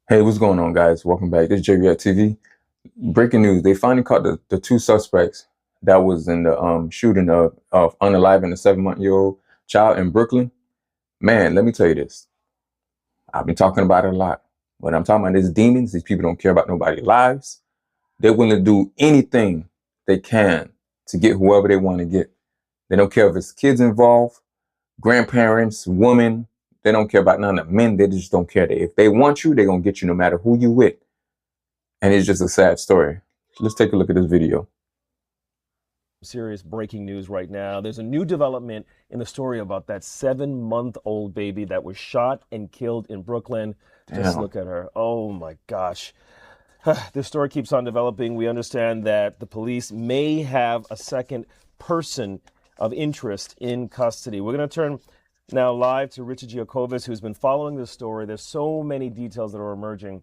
Hey, what's going on, guys? Welcome back. This is JB TV. Breaking news: they finally caught the two suspects that was in the shooting of unaliving a 7-month-old child in Brooklyn. Man, let me tell you this. I've been talking about it a lot. When I'm talking about these demons, these people don't care about nobody's lives. They're willing to do anything they can to get whoever they want to get. They don't care if it's kids involved, grandparents, women. They don't care about none of the men. They just don't care. If they want you, they're gonna get you no matter who you with. And it's just a sad story. Let's take a look at this video. Serious breaking news right now. There's a new development in the story about that 7-month-old baby that was shot and killed in Brooklyn. Just look at her. Oh my gosh. This story keeps on developing. We understand that the police may have a second person of interest in custody. We're going to turn now live to Richard Giacovis, who's been following this story. There's so many details that are emerging.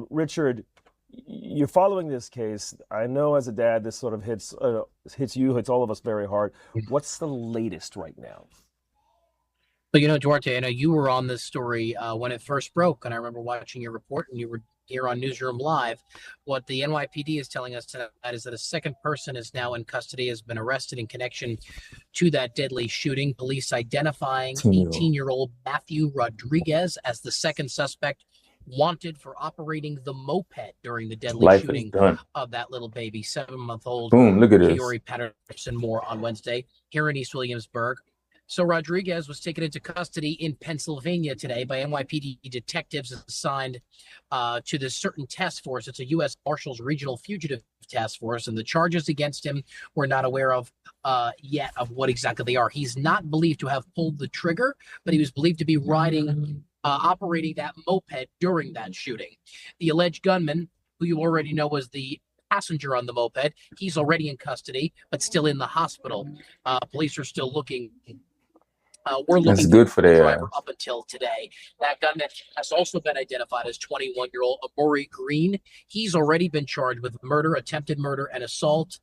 Richard, you're following this case. I know as a dad, this sort of hits you, hits all of us very hard. What's the latest right now? But Duarte, I know you were on this story when it first broke, and I remember watching your report, and you were here on Newsroom Live. What the NYPD is telling us tonight is that a second person is now in custody, has been arrested in connection to that deadly shooting. Police identifying 18-year-old Matthew Rodriguez as the second suspect, wanted for operating the moped during the deadly shooting of that little baby, 7-month-old. Boom, look at this. Kaori Patterson more on Wednesday here in East Williamsburg. So Rodriguez was taken into custody in Pennsylvania today by NYPD detectives assigned to this certain task force. It's a U.S. Marshals Regional Fugitive Task Force, and the charges against him we're not aware of yet of what exactly they are. He's not believed to have pulled the trigger, but he was believed to be operating that moped during that shooting. The alleged gunman, who you already know was the passenger on the moped, he's already in custody, but still in the hospital. Police are still looking. We're looking That's good for the driver up until today. That gunman has also been identified as 21-year-old Amori Green. He's already been charged with murder, attempted murder, and assault.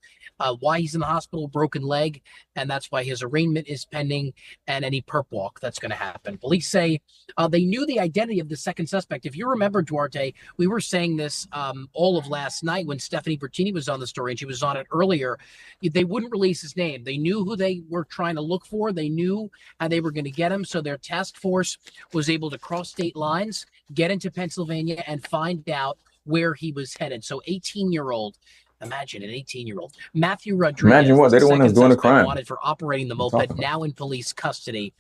Why he's in the hospital, broken leg, and that's why his arraignment is pending, and any perp walk that's going to happen. Police say they knew the identity of the second suspect. If you remember, Duarte, we were saying this all of last night when Stephanie Bertini was on the story, and she was on it earlier. They wouldn't release his name. They knew who they were trying to look for. They knew how they were going to get him, so their task force was able to cross state lines, get into Pennsylvania, and find out where he was headed. So 18-year-old, imagine an 18-year-old Matthew Rodriguez. Imagine what, they're the one that's doing the crime. Wanted for operating the moped, now in police custody.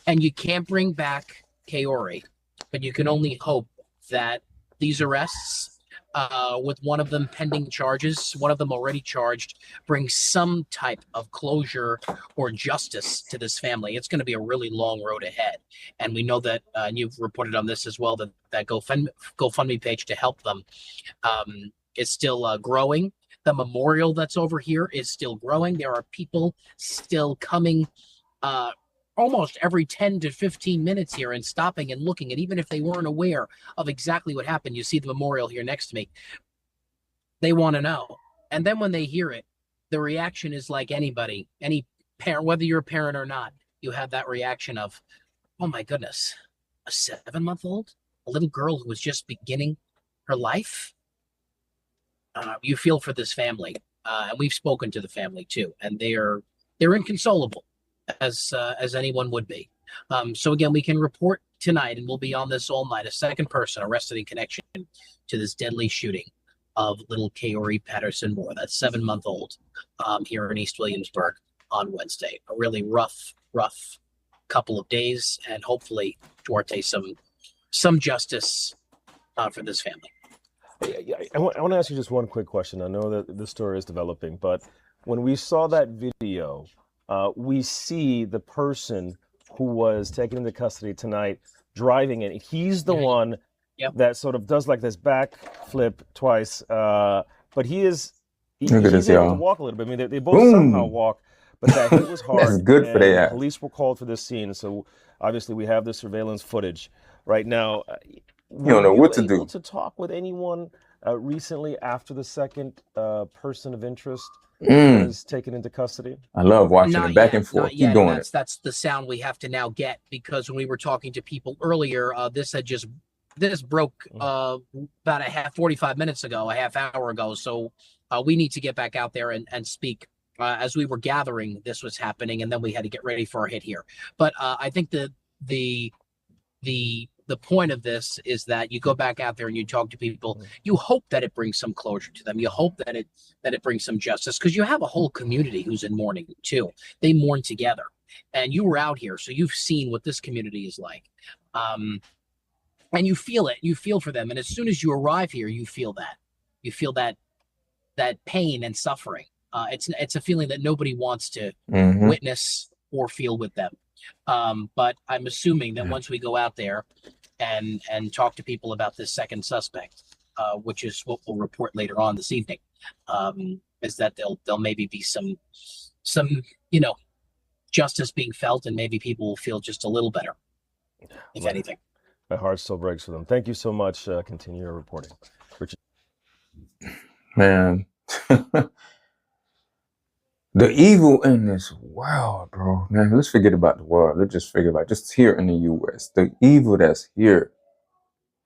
And you can't bring back Kaori, but you can only hope that these arrests, with one of them pending charges, one of them already charged, bring some type of closure or justice to this family. It's going to be a really long road ahead. And we know that, and you've reported on this as well, that GoFundMe page to help them is still growing. The memorial that's over here is still growing. There are people still coming almost every 10 to 15 minutes here and stopping and looking. And even if they weren't aware of exactly what happened, you see the memorial here next to me, they want to know. And then when they hear it, the reaction is like anybody, any parent, whether you're a parent or not, you have that reaction of, oh my goodness, a 7-month-old, a little girl who was just beginning her life. You feel for this family, and we've spoken to the family too, and they're inconsolable, as anyone would be. So again, we can report tonight, and we'll be on this all night. A second person arrested in connection to this deadly shooting of little Kaori Patterson Moore, that 7-month-old, here in East Williamsburg on Wednesday. A really rough couple of days, and hopefully, Duarte, some justice for this family. I want to ask you just one quick question. I know that this story is developing, but when we saw that video, we see the person who was taken into custody tonight driving it. He's the one that sort of does like this backflip twice, but he's able to walk a little bit. I mean, they both somehow walk, but that hit was hard. That's good for that. Police were called for this scene, so obviously we have the surveillance footage right now. You don't know what to do. Were you able to talk with anyone recently after the second person of interest was taken into custody? I love watching it back and forth. Keep doing That's the sound we have to now get, because when we were talking to people earlier, this had just this broke about 45 minutes ago, a half hour ago. So we need to get back out there and speak. As we were gathering, this was happening, and then we had to get ready for our hit here. But I think the point of this is that you go back out there and you talk to people. You hope that it brings some closure to them. You hope that it brings some justice, because you have a whole community who's in mourning too. They mourn together, and you were out here, so you've seen what this community is like. And you feel it. You feel for them, and as soon as you arrive here, you feel that. You feel that pain and suffering. It's a feeling that nobody wants to witness or feel with them. But I'm assuming that once we go out there and talk to people about this second suspect, which is what we'll report later on this evening, is that there'll maybe be some justice being felt, and maybe people will feel just a little better, if anything. My heart still breaks for them. Thank you so much. Continue your reporting, Richard. Man, the evil in this world, bro. Man, let's forget about the world. Let's just figure about just here in the U.S. The evil that's here.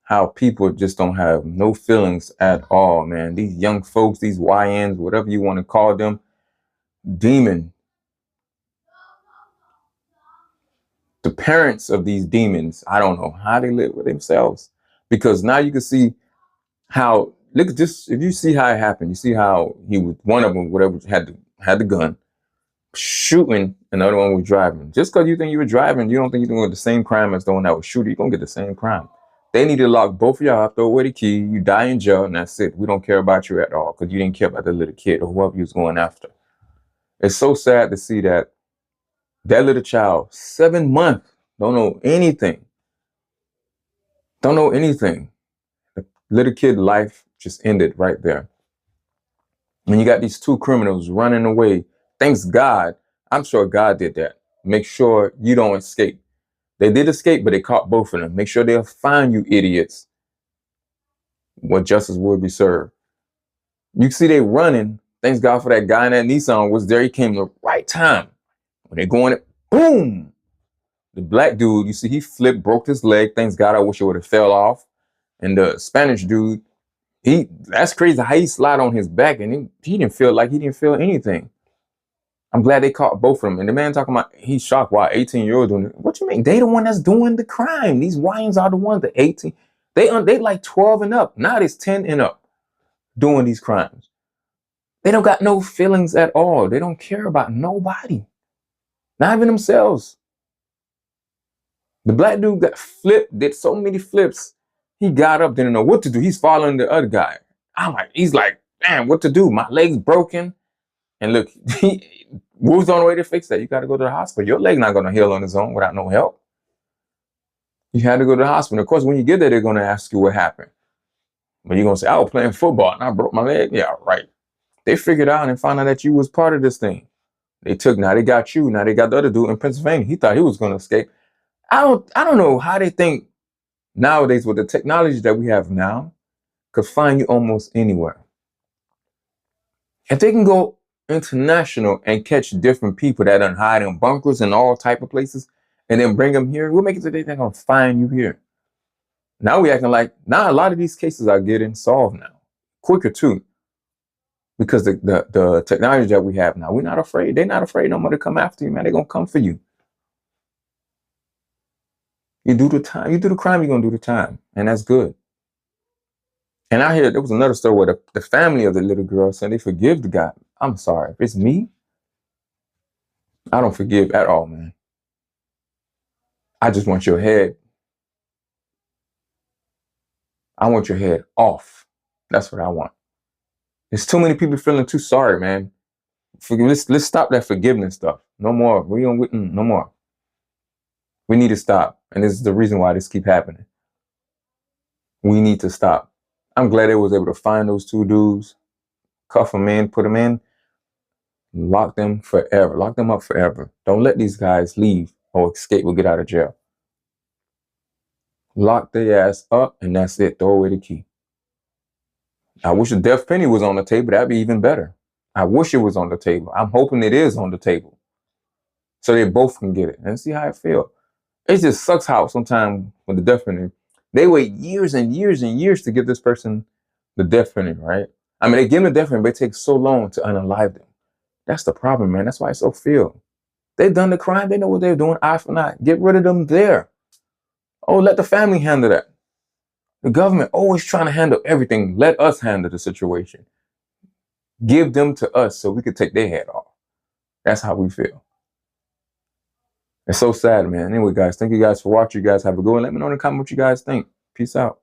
How people just don't have no feelings at all, man. These young folks, these YNs, whatever you want to call them, demon. The parents of these demons, I don't know how they live with themselves. Because now you can see how, look at this, if you see how it happened, you see how he was, one of them, whatever, had the gun, shooting, and the other one was driving. Just because you think you were driving, you don't think you're doing the same crime as the one that was shooting, you're going to get the same crime. They need to lock both of y'all up, throw away the key, you die in jail, and that's it. We don't care about you at all, because you didn't care about the little kid or whoever you was going after. It's so sad to see that little child, 7 months, don't know anything. Don't know anything. The little kid life just ended right there. When you got these two criminals running away, thanks God, I'm sure God did that. Make sure you don't escape. They did escape, but they caught both of them. Make sure they'll find you idiots. What justice will be served. You see they running. Thanks God for that guy in that Nissan was there. He came the right time. When they going, boom. The black dude, you see, he flipped, broke his leg. Thanks God, I wish it would have fell off. And the Spanish dude, that's crazy how he slid on his back, and he didn't feel anything. I'm glad they caught both of them. And the man talking about he's shocked why 18-year-olds doing it. What you mean? They the one that's doing the crime. These wines are the ones that 18. They like 12 and up. Now it's 10 and up doing these crimes. They don't got no feelings at all. They don't care about nobody. Not even themselves. The black dude got flipped, did so many flips. He got up, didn't know what to do. He's following the other guy. He's like, damn, what to do? My leg's broken. And look, who's on the way to fix that? You got to go to the hospital. Your leg not going to heal on its own without no help. You had to go to the hospital. Of course, when you get there, they're going to ask you what happened. But you're going to say, I was playing football and I broke my leg. Yeah, right. They figured out and found out that you was part of this thing. Now they got you. Now they got the other dude in Pennsylvania. He thought he was going to escape. I don't know how they think nowadays with the technology that we have now could find you almost anywhere. If they can go international and catch different people that are hiding in bunkers and all type of places and then bring them here, we'll make it so they're going to find you here. Now we acting like, now a lot of these cases are getting solved now. Quicker too. Because the technology that we have now, we're not afraid. They're not afraid no more to come after you, man. They're going to come for you. You do the time, you do the crime, you're going to do the time. And that's good. And I hear there was another story where the family of the little girl said they forgive the guy. I'm sorry. If it's me, I don't forgive at all, man. I just want your head. I want your head off. That's what I want. There's too many people feeling too sorry, man. Let's stop that forgiveness stuff. No more. No more. We need to stop. And this is the reason why this keep happening. We need to stop. I'm glad they was able to find those two dudes, cuff them in, put them in, lock them forever. Lock them up forever. Don't let these guys leave or escape or get out of jail. Lock their ass up and that's it. Throw away the key. I wish the death penalty was on the table. That'd be even better. I wish it was on the table. I'm hoping it is on the table. So they both can get it and see how it feels. It just sucks how sometimes with the death penalty, They wait years and years and years to give this person the death penalty, right? I mean, they give them the death penalty, but it takes so long to unalive them. That's the problem, man. That's why it's so failed. They've done the crime. They know what they're doing. Eye for eye. Get rid of them there. Oh, let the family handle that. The government always trying to handle everything. Let us handle the situation. Give them to us so we could take their head off. That's how we feel. It's so sad, man. Anyway, guys, thank you guys for watching. You guys have a good one. Let me know in the comment what you guys think. Peace out.